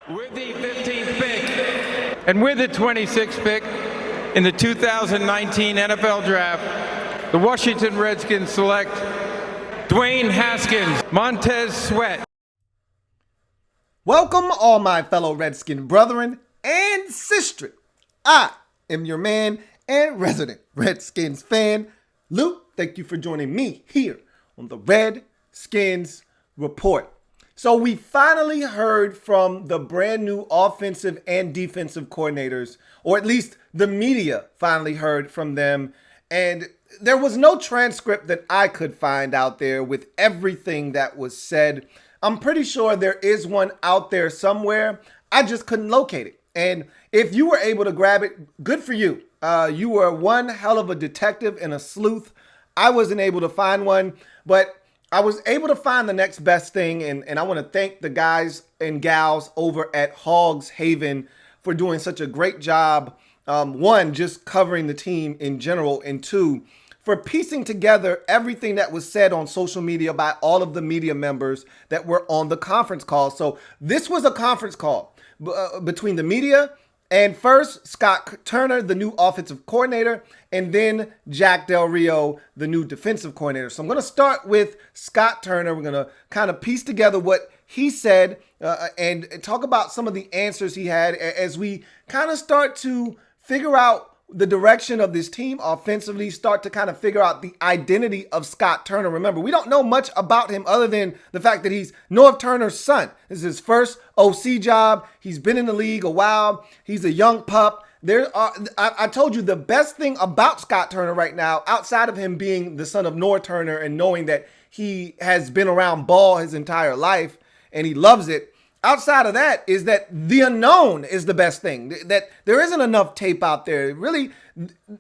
With the 15th pick and with the 26th pick in the 2019 NFL Draft, the Washington Redskins select Dwayne Haskins, Montez Sweat. Welcome, all my fellow Redskin brethren and sistren. I am your man and resident Redskins fan, Lou. Thank you for joining me here on the Redskins Report. So we finally heard from the brand new offensive and defensive coordinators, or at least the media finally heard from them. And there was no transcript that I could find out there with everything that was said. I'm pretty sure there is one out there somewhere. I just couldn't locate it. And if you were able to grab it, good for you. You were one hell of a detective and a sleuth. I wasn't able to find one, but I was able to find the next best thing, and I want to thank the guys and gals over at Hogs Haven for doing such a great job. One, just covering the team in general, and two, for piecing together everything that was said on social media by all of the media members that were on the conference call. So this was a conference call between the media and first Scott Turner, the new offensive coordinator, and then Jack Del Rio, the new defensive coordinator. So I'm going to start with Scott Turner. We're going to kind of piece together what he said and talk about some of the answers he had as we kind of start to figure out the direction of this team offensively, start to kind of figure out the identity of Scott Turner. Remember, we don't know much about him other than the fact that he's Norv Turner's son. This is his first OC job. He's been in the league a while. He's a young pup. I told you the best thing about Scott Turner right now, outside of him being the son of Norv Turner and knowing that he has been around ball his entire life and he loves it, outside of that is that the unknown is the best thing, that there isn't enough tape out there. Really,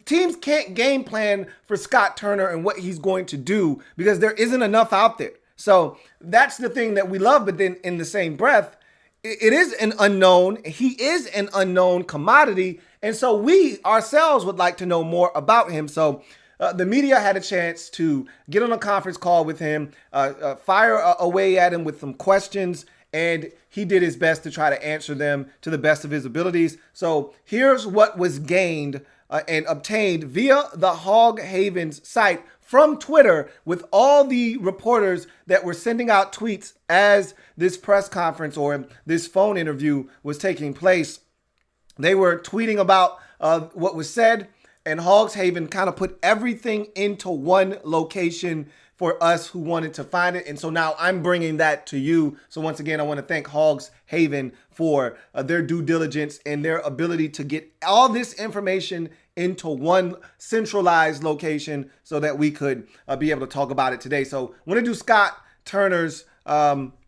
teams can't game plan for Scott Turner and what he's going to do because there isn't enough out there. So that's the thing that we love. But then in the same breath, it is an unknown. He is an unknown commodity. And so we ourselves would like to know more about him. So the media had a chance to get on a conference call with him, fire away at him with some questions, and he did his best to try to answer them to the best of his abilities. So here's what was gained and obtained via the Hog Haven's site from Twitter with all the reporters that were sending out tweets as this press conference or this phone interview was taking place. They were tweeting about what was said, and Hogs Haven kind of put everything into one location for us who wanted to find it. And so now I'm bringing that to you. So once again, I want to thank Hogs Haven for their due diligence and their ability to get all this information into one centralized location so that we could be able to talk about it today. So I want to do Scott Turner's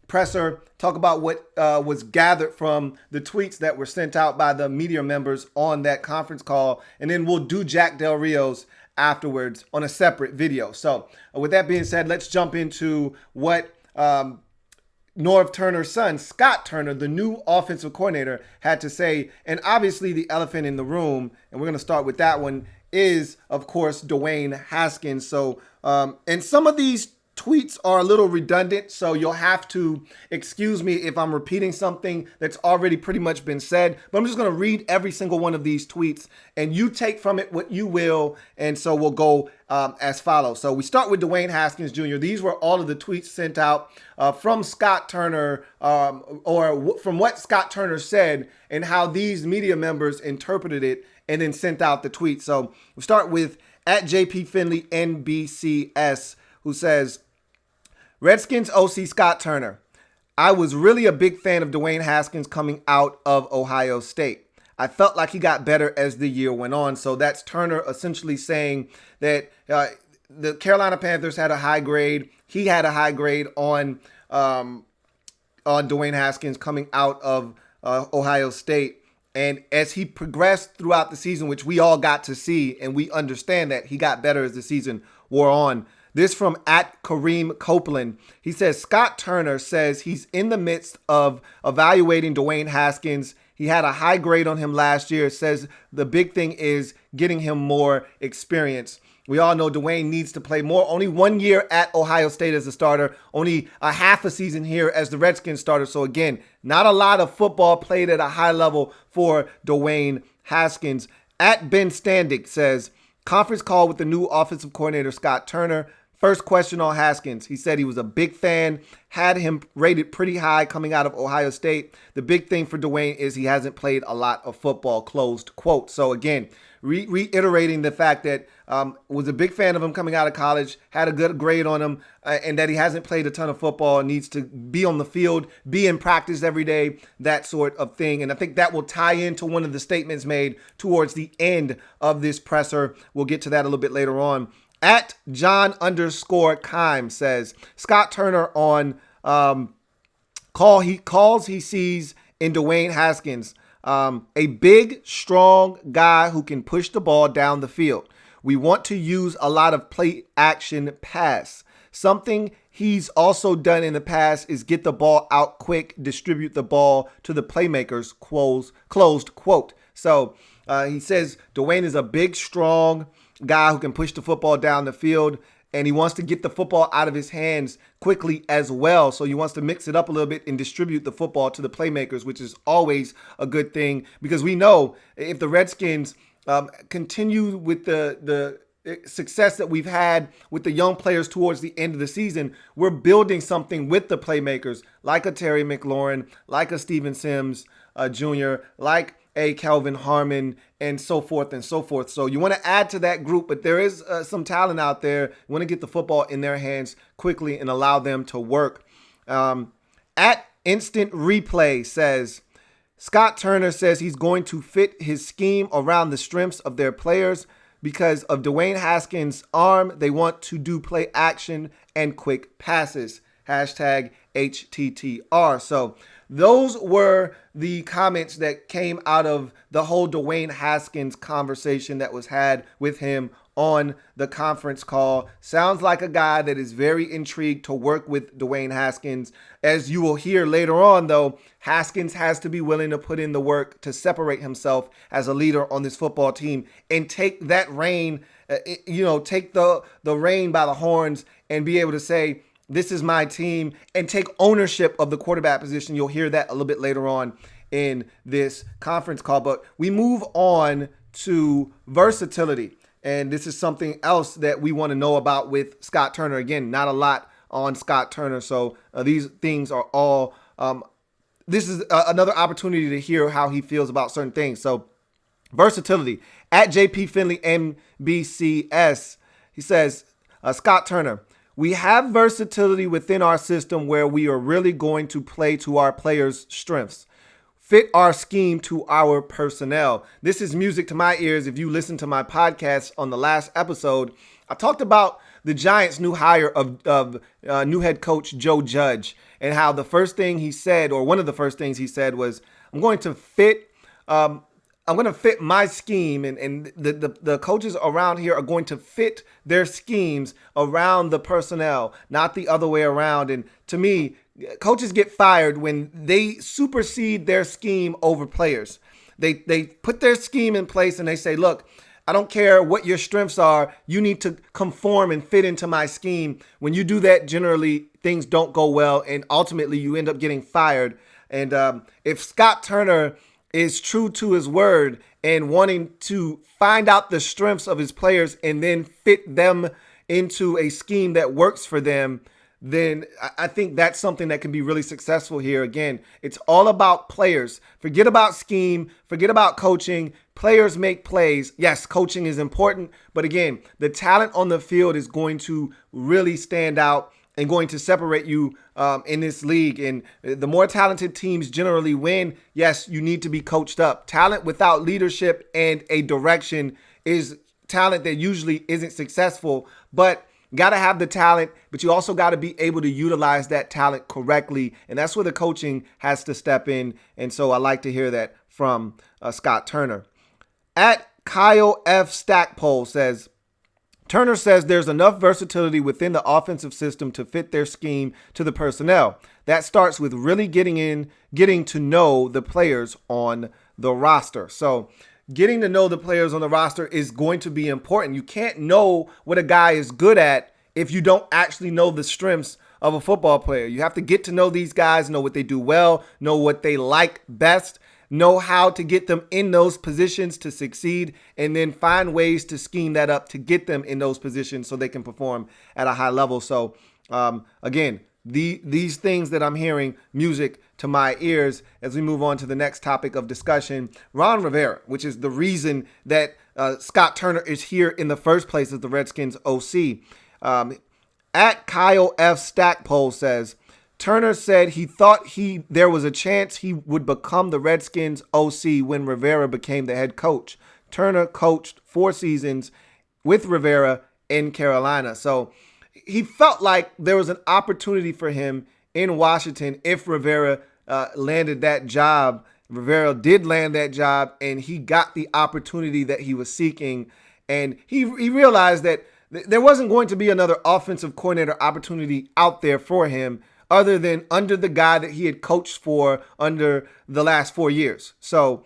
presser, talk about what was gathered from the tweets that were sent out by the media members on that conference call. And then we'll do Jack Del Rio's afterwards on a separate video. So with that being said, let's jump into what Norv Turner's son, Scott Turner, the new offensive coordinator, had to say. And obviously the elephant in the room, and we're going to start with that one, is, of course, Dwayne Haskins. So, and some of these tweets are a little redundant, so you'll have to excuse me if I'm repeating something that's already pretty much been said, but I'm just going to read every single one of these tweets and you take from it what you will. And so we'll go as follows. So we start with Dwayne Haskins Jr. These were all of the tweets sent out from Scott Turner or from what Scott Turner said and how these media members interpreted it and then sent out the tweet. So we start with at JP Finley NBCS, who says, Redskins OC Scott Turner. I was really a big fan of Dwayne Haskins coming out of Ohio State. I felt like he got better as the year went on. So that's Turner essentially saying that the Carolina Panthers had a high grade. He had a high grade on Dwayne Haskins coming out of Ohio State. And as he progressed throughout the season, which we all got to see, and we understand that he got better as the season wore on. This from at Kareem Copeland. He says, Scott Turner says he's in the midst of evaluating Dwayne Haskins. He had a high grade on him last year. Says the big thing is getting him more experience. We all know Dwayne needs to play more. Only 1 year at Ohio State as a starter, only a half a season here as the Redskins starter. So again, not a lot of football played at a high level for Dwayne Haskins. At Ben Standick says, conference call with the new offensive coordinator, Scott Turner. First question on Haskins. He said he was a big fan, had him rated pretty high coming out of Ohio State. The big thing for Dwayne is he hasn't played a lot of football, closed quote. So again, reiterating the fact that was a big fan of him coming out of college, had a good grade on him, and that he hasn't played a ton of football, needs to be on the field, be in practice every day, that sort of thing. And I think that will tie into one of the statements made towards the end of this presser. We'll get to that a little bit later on. At John_Kime says, Scott Turner on he sees in Dwayne Haskins a big, strong guy who can push the ball down the field. We want to use a lot of play action pass. Something he's also done in the past is get the ball out quick, distribute the ball to the playmakers, closed quote. So he says Dwayne is a big, strong guy who can push the football down the field, and he wants to get the football out of his hands quickly as well. So he wants to mix it up a little bit and distribute the football to the playmakers, which is always a good thing, because we know if the Redskins continue with the success that we've had with the young players towards the end of the season, we're building something with the playmakers like a Terry McLaurin, like a Steven Sims Jr., like a Kelvin Harmon, and so forth and so forth. So you want to add to that group, but there is some talent out there. You want to get the football in their hands quickly and allow them to work. At Instant Replay says, Scott Turner says he's going to fit his scheme around the strengths of their players. Because of Dwayne Haskins' arm, they want to do play action and quick passes. Hashtag HTTR. So those were the comments that came out of the whole Dwayne Haskins conversation that was had with him on the conference call. Sounds like a guy that is very intrigued to work with Dwayne Haskins. As you will hear later on, though, Haskins has to be willing to put in the work to separate himself as a leader on this football team and take that reign, take the reign by the horns and be able to say, this is my team, and take ownership of the quarterback position. You'll hear that a little bit later on in this conference call. But we move on to versatility. And this is something else that we want to know about with Scott Turner. Again, not a lot on Scott Turner. So these things are all, this is another opportunity to hear how he feels about certain things. So versatility. At JP Finley MBCS, he says, Scott Turner, we have versatility within our system where we are really going to play to our players' strengths, fit our scheme to our personnel. This is music to my ears. If you listen to my podcast on the last episode, I talked about the Giants' new hire of new head coach Joe Judge, and how the first thing he said, or one of the first things he said, was, I'm going to fit my scheme, and the coaches around here are going to fit their schemes around the personnel, not the other way around. And to me, coaches get fired when they supersede their scheme over players. They put their scheme in place and they say, look, I don't care what your strengths are. You need to conform and fit into my scheme. When you do that, generally things don't go well, and ultimately you end up getting fired. And if Scott Turner is true to his word and wanting to find out the strengths of his players and then fit them into a scheme that works for them, then I think that's something that can be really successful here. Again, it's all about players. Forget about scheme, forget about coaching. Players make plays. Yes, coaching is important, but again, the talent on the field is going to really stand out and going to separate you in this league. And the more talented teams generally win. Yes, you need to be coached up. Talent without leadership and a direction is talent that usually isn't successful, but got to have the talent, but you also got to be able to utilize that talent correctly. And that's where the coaching has to step in. And so I like to hear that from Scott Turner. At Kyle F. Stackpole says, Turner says there's enough versatility within the offensive system to fit their scheme to the personnel. That starts with really getting to know the players on the roster. So getting to know the players on the roster is going to be important. You can't know what a guy is good at if you don't actually know the strengths of a football player. You have to get to know these guys, know what they do well, know what they like best, know how to get them in those positions to succeed, and then find ways to scheme that up to get them in those positions so they can perform at a high level. So again, these things that I'm hearing, music to my ears as we move on to the next topic of discussion. Ron Rivera, which is the reason that Scott Turner is here in the first place as the Redskins OC. At Kyle F. Stackpole says, Turner said he thought there was a chance he would become the Redskins OC when Rivera became the head coach. Turner coached 4 seasons with Rivera in Carolina. So he felt like there was an opportunity for him in Washington if Rivera landed that job. Rivera did land that job, and he got the opportunity that he was seeking. And he realized that there wasn't going to be another offensive coordinator opportunity out there for him other than under the guy that he had coached for under the last 4 years. So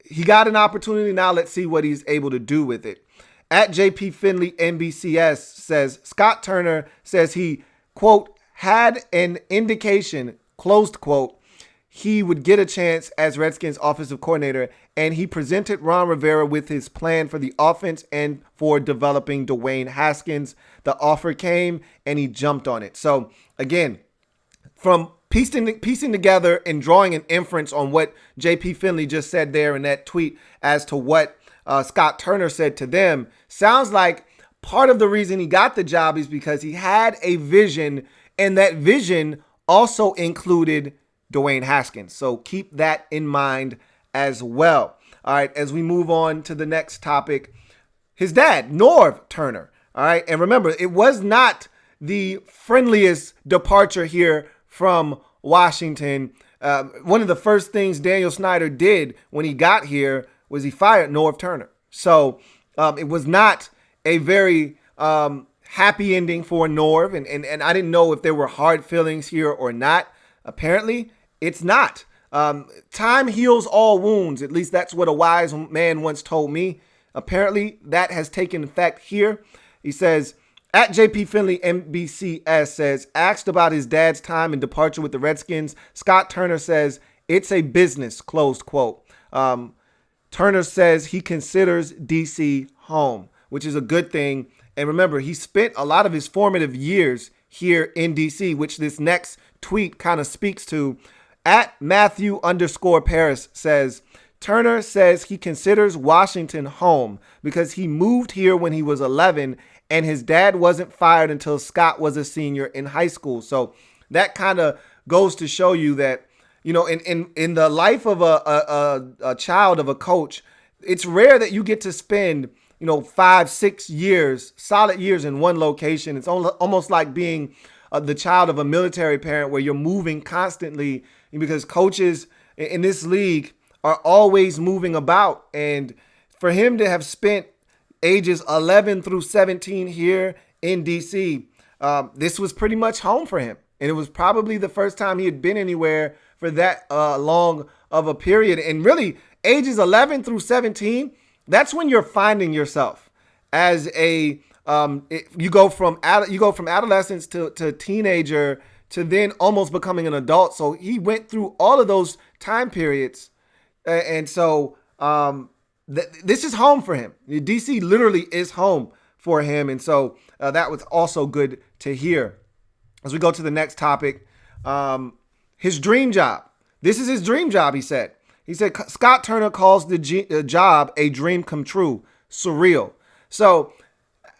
he got an opportunity. Now let's see what he's able to do with it. At JP Finley NBCS says, Scott Turner says he, quote, had an indication, closed quote, he would get a chance as Redskins offensive coordinator, and he presented Ron Rivera with his plan for the offense and for developing Dwayne Haskins. The offer came, and he jumped on it. So, again, from piecing together and drawing an inference on what JP Finley just said there in that tweet as to what Scott Turner said to them, sounds like part of the reason he got the job is because he had a vision, and that vision also included Dwayne Haskins. So keep that in mind as well. All right, as we move on to the next topic, his dad, Norv Turner. All right, and remember, it was not the friendliest departure here from Washington. One of the first things Daniel Snyder did when he got here was he fired Norv Turner. So it was not a very happy ending for Norv, and I didn't know if there were hard feelings here or not. Apparently, it's not. Time heals all wounds. At least that's what a wise man once told me. Apparently, that has taken effect here. He says, at JP Finley NBCS says, asked about his dad's time and departure with the Redskins, Scott Turner says, it's a business, closed quote. Turner says he considers D.C. home, which is a good thing. And remember, he spent a lot of his formative years here in D.C., which this next tweet kind of speaks to. At Matthew_Paris says, Turner says he considers Washington home because he moved here when he was 11 and his dad wasn't fired until Scott was a senior in high school. So that kind of goes to show you that, you know, in the life of a child of a coach, it's rare that you get to spend, 5-6 years, solid years in one location. It's almost like being the child of a military parent where you're moving constantly because coaches in this league are always moving about. And for him to have spent ages 11 through 17 here in D.C., this was pretty much home for him. And it was probably the first time he had been anywhere for that long of a period. And really, ages 11 through 17, that's when you're finding yourself as a you go from adolescence to teenager to then almost becoming an adult. So he went through all of those time periods. And so this is home for him. DC literally is home for him. And so that was also good to hear. As we go to the next topic, his dream job. This is his dream job, he said. He said, Scott Turner calls the job a dream come true. Surreal. So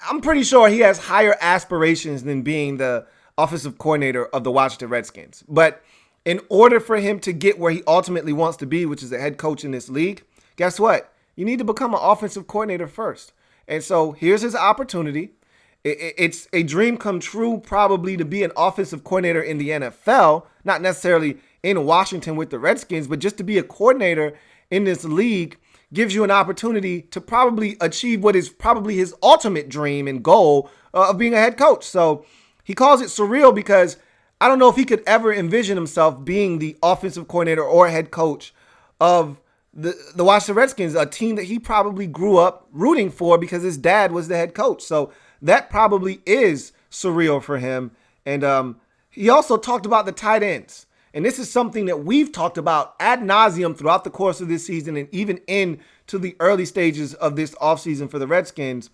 I'm pretty sure he has higher aspirations than being the offensive coordinator of the Washington Redskins. But in order for him to get where he ultimately wants to be, which is a head coach in this league, guess what? You need to become an offensive coordinator first. And so here's his opportunity. It's a dream come true probably to be an offensive coordinator in the NFL, not necessarily in Washington with the Redskins, but just to be a coordinator in this league gives you an opportunity to probably achieve what is probably his ultimate dream and goal of being a head coach. So he calls it surreal because I don't know if he could ever envision himself being the offensive coordinator or head coach of the Washington Redskins, a team that he probably grew up rooting for because his dad was the head coach. So that probably is surreal for him. And he also talked about the tight ends. And this is something that we've talked about ad nauseum throughout the course of this season and even into the early stages of this offseason for the Redskins.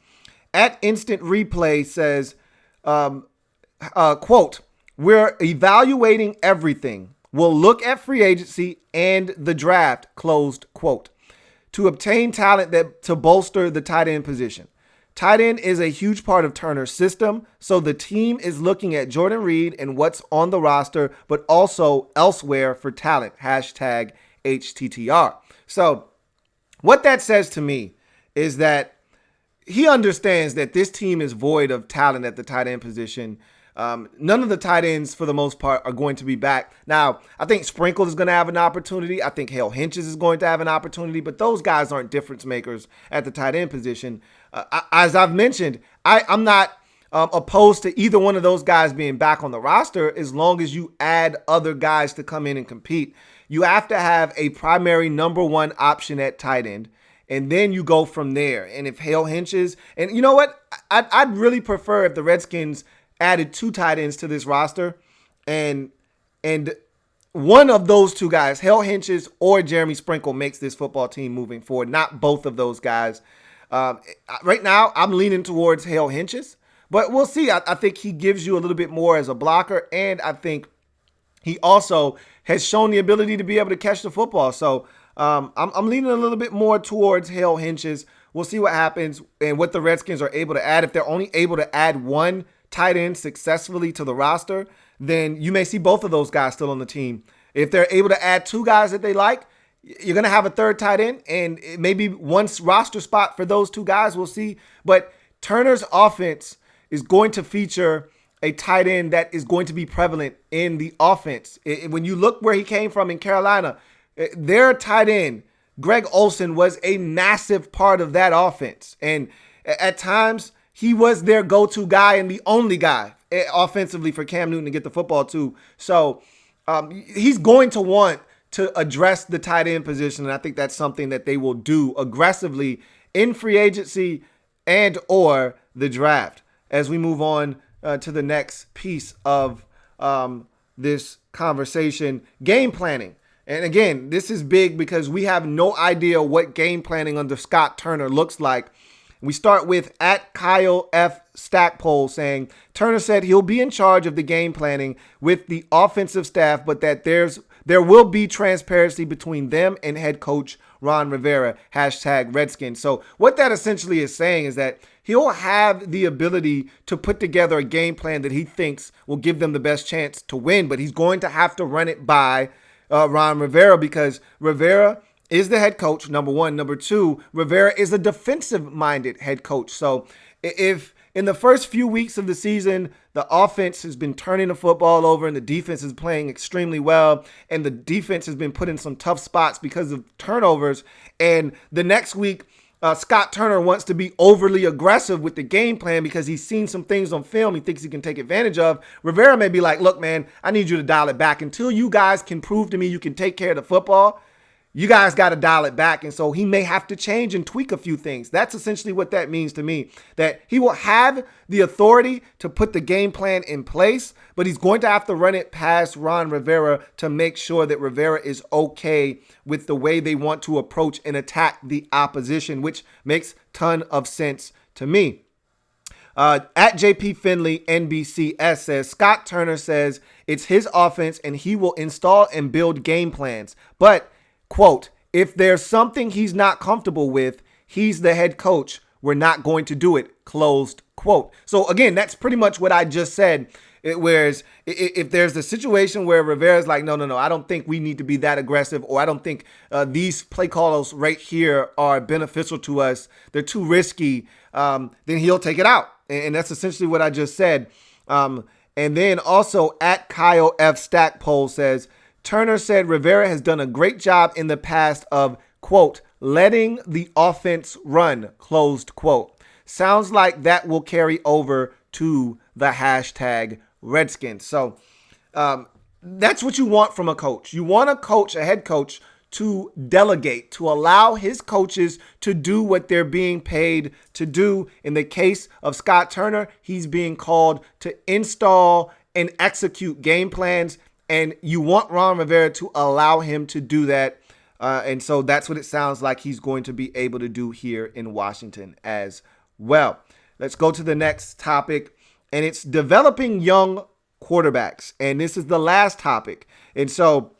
At Instant Replay says, quote, "We're evaluating everything. We'll look at free agency and the draft," closed quote, "to obtain talent to bolster the tight end position. Tight end is a huge part of Turner's system, so the team is looking at Jordan Reed and what's on the roster, but also elsewhere for talent, hashtag HTTR." So what that says to me is that he understands that this team is void of talent at the tight end position. None of the tight ends, for the most part, are going to be back. Now, I think Sprinkle is going to have an opportunity. I think Hale Hinches is going to have an opportunity, but those guys aren't difference makers at the tight end position. As I've mentioned, I'm not opposed to either one of those guys being back on the roster as long as you add other guys to come in and compete. You have to have a primary number one option at tight end, and then you go from there. And if Hale Hinches, and you know what? I'd really prefer if the Redskins added two tight ends to this roster, and one of those two guys, Hale Hinches or Jeremy Sprinkle, makes this football team moving forward, not both of those guys. Right now, I'm leaning towards Hale Hinches, but we'll see. I think he gives you a little bit more as a blocker, and I think he also has shown the ability to be able to catch the football. So I'm leaning a little bit more towards Hale Hinches. We'll see what happens and what the Redskins are able to add. If they're only able to add one tight end successfully to the roster, then you may see both of those guys still on the team. If they're able to add two guys that they like, you're going to have a third tight end and maybe one roster spot for those two guys. We'll see. But Turner's offense is going to feature a tight end that is going to be prevalent in the offense. When you look where he came from in Carolina, their tight end, Greg Olsen, was a massive part of that offense. And at times, he was their go-to guy and the only guy offensively for Cam Newton to get the football to. So he's going to want to address the tight end position, and I think that's something that they will do aggressively in free agency and or the draft. As we move on to the next piece of this conversation, game planning. And again, this is big because we have no idea what game planning under Scott Turner looks like. We start with at Kyle F. Stackpole saying, "Turner said he'll be in charge of the game planning with the offensive staff, but that there will be transparency between them and head coach Ron Rivera, hashtag Redskins." So what that essentially is saying is that he'll have the ability to put together a game plan that he thinks will give them the best chance to win, but he's going to have to run it by Ron Rivera because Rivera is the head coach, number one. Number two, Rivera is a defensive-minded head coach. So if in the first few weeks of the season, the offense has been turning the football over and the defense is playing extremely well, and the defense has been put in some tough spots because of turnovers, and the next week, Scott Turner wants to be overly aggressive with the game plan because he's seen some things on film he thinks he can take advantage of, Rivera may be like, "Look, man, I need you to dial it back. Until you guys can prove to me you can take care of the football, you guys got to dial it back." And so he may have to change and tweak a few things. That's essentially what that means to me, that he will have the authority to put the game plan in place, but he's going to have to run it past Ron Rivera to make sure that Rivera is okay with the way they want to approach and attack the opposition, which makes a ton of sense to me. At JP Finley, NBCS says, "Scott Turner says it's his offense and he will install and build game plans. But, quote, if there's something he's not comfortable with, he's the head coach. We're not going to do it," closed quote. So again, that's pretty much what I just said. Whereas if there's a situation where Rivera's like, no, I don't think we need to be that aggressive, or I don't think these play calls right here are beneficial to us, they're too risky, then he'll take it out. And that's essentially what I just said. And then also at Kyle F. Stackpole says, "Turner said Rivera has done a great job in the past of, quote, letting the offense run," closed quote. Sounds like that will carry over to the hashtag Redskins. So that's what you want from a coach. You want a coach, a head coach, to delegate, to allow his coaches to do what they're being paid to do. In the case of Scott Turner, he's being called to install and execute game plans, and you want Ron Rivera to allow him to do that. And so that's what it sounds like he's going to be able to do here in Washington as well. Let's go to the next topic, and it's developing young quarterbacks. And this is the last topic. And so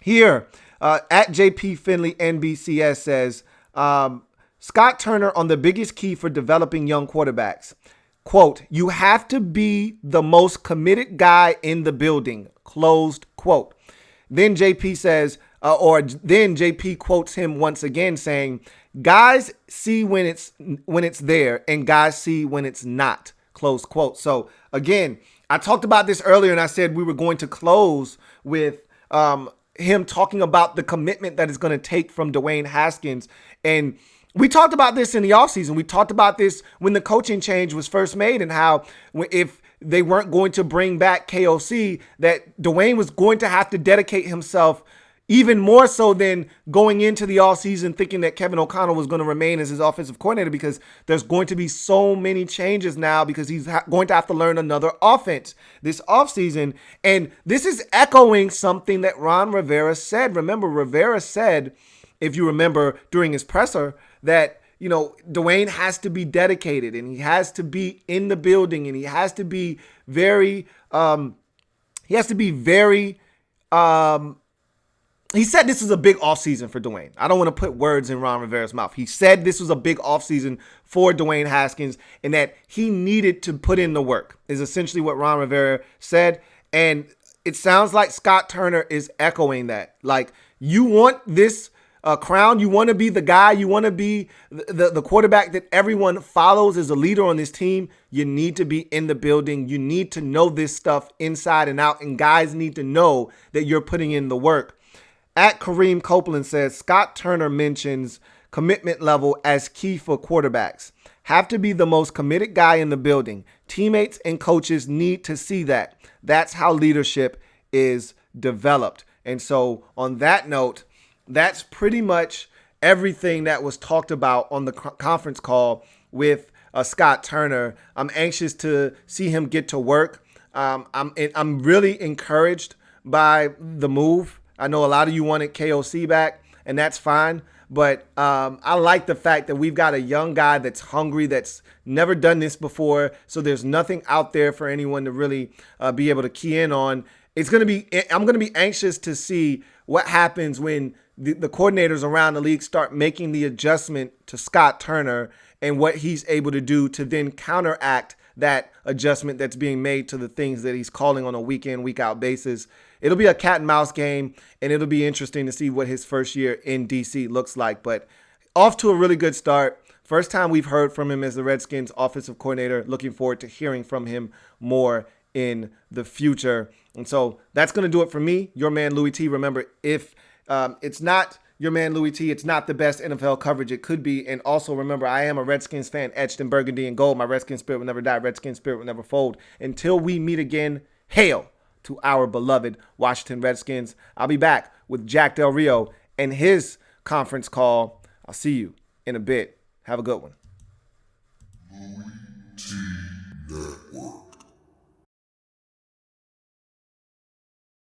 here at JP Finley NBCS says, Scott Turner on the biggest key for developing young quarterbacks. Quote, you have to be the most committed guy in the building, closed quote. Then JP says, then JP quotes him once again saying, guys see when it's there and guys see when it's not, close quote. So again, I talked about this earlier and I said we were going to close with him talking about the commitment that it's going to take from Dwayne Haskins. And we talked about this in the offseason. We talked about this when the coaching change was first made and how if they weren't going to bring back KOC, that Dwayne was going to have to dedicate himself even more so than going into the offseason thinking that Kevin O'Connell was going to remain as his offensive coordinator, because there's going to be so many changes now because he's going to have to learn another offense this offseason. And this is echoing something that Ron Rivera said. Remember, Rivera said, if you remember during his presser, that Dwayne has to be dedicated and he has to be in the building and he has to be very he said this was a big offseason for Dwayne. I don't want to put words in Ron Rivera's mouth. He said this was a big offseason for Dwayne Haskins and that he needed to put in the work, is essentially what Ron Rivera said. And it sounds like Scott Turner is echoing that. Like, you want this crown, you want to be the guy, you want to be the quarterback that everyone follows as a leader on this team, you need to be in the building. You need to know this stuff inside and out, and guys need to know that you're putting in the work. At Kareem Copeland says, Scott Turner mentions commitment level as key for quarterbacks. Have to be the most committed guy in the building. Teammates and coaches need to see that. That's how leadership is developed. And so on that note, that's pretty much everything that was talked about on the conference call with Scott Turner. I'm anxious to see him get to work. I'm really encouraged by the move. I know a lot of you wanted KOC back, and that's fine. But I like the fact that we've got a young guy that's hungry, that's never done this before. So there's nothing out there for anyone to really be able to key in on. I'm going to be anxious to see what happens when the coordinators around the league start making the adjustment to Scott Turner and what he's able to do to then counteract that adjustment that's being made to the things that he's calling on a week in, week out basis. It'll be a cat and mouse game, and it'll be interesting to see what his first year in DC looks like. But off to a really good start. First time we've heard from him as the Redskins offensive coordinator. Looking forward to hearing from him more in the future. And so that's going to do it for me, your man Louie T. Remember, if it's not your man Louie T, it's not the best NFL coverage it could be. And also remember, I am a Redskins fan, etched in burgundy and gold. My Redskins spirit will never die. Redskins spirit will never fold. Until we meet again, hail to our beloved Washington Redskins. I'll be back with Jack Del Rio and his conference call. I'll see you in a bit. Have a good one. Louie T Network.